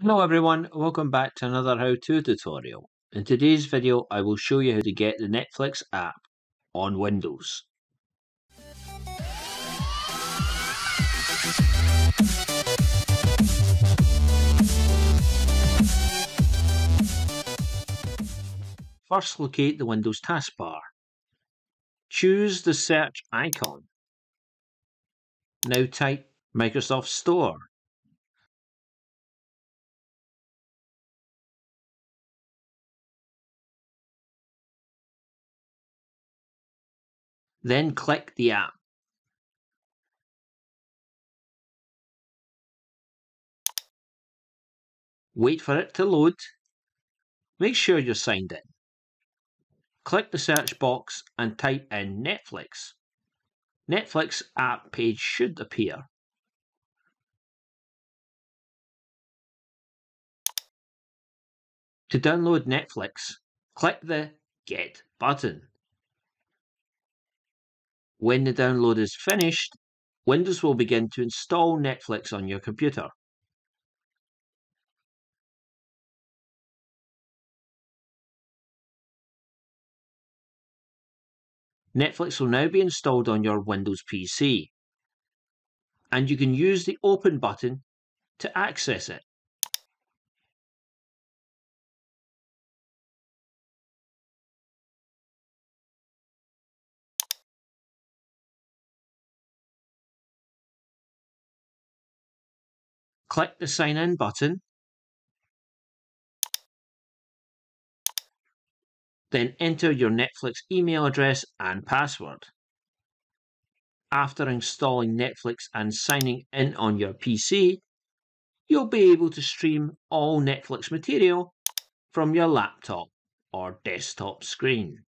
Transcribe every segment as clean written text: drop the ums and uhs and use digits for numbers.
Hello everyone, welcome back to another how-to tutorial. In today's video I will show you how to get the Netflix app on Windows. First locate the Windows taskbar. Choose the search icon. Now type Microsoft Store. Then click the app. Wait for it to load. Make sure you're signed in. Click the search box and type in Netflix. Netflix app page should appear. To download Netflix, click the Get button. When the download is finished, Windows will begin to install Netflix on your computer. Netflix will now be installed on your Windows PC, and you can use the Open button to access it. Click the Sign In button, then enter your Netflix email address and password. After installing Netflix and signing in on your PC, you'll be able to stream all Netflix material from your laptop or desktop screen.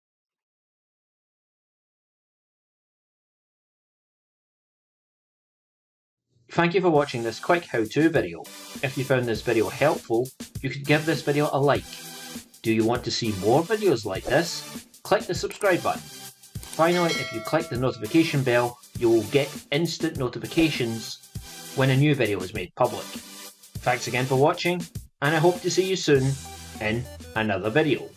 Thank you for watching this quick how-to video. If you found this video helpful, you could give this video a like. Do you want to see more videos like this? Click the subscribe button. Finally, if you click the notification bell, you will get instant notifications when a new video is made public. Thanks again for watching, and I hope to see you soon in another video.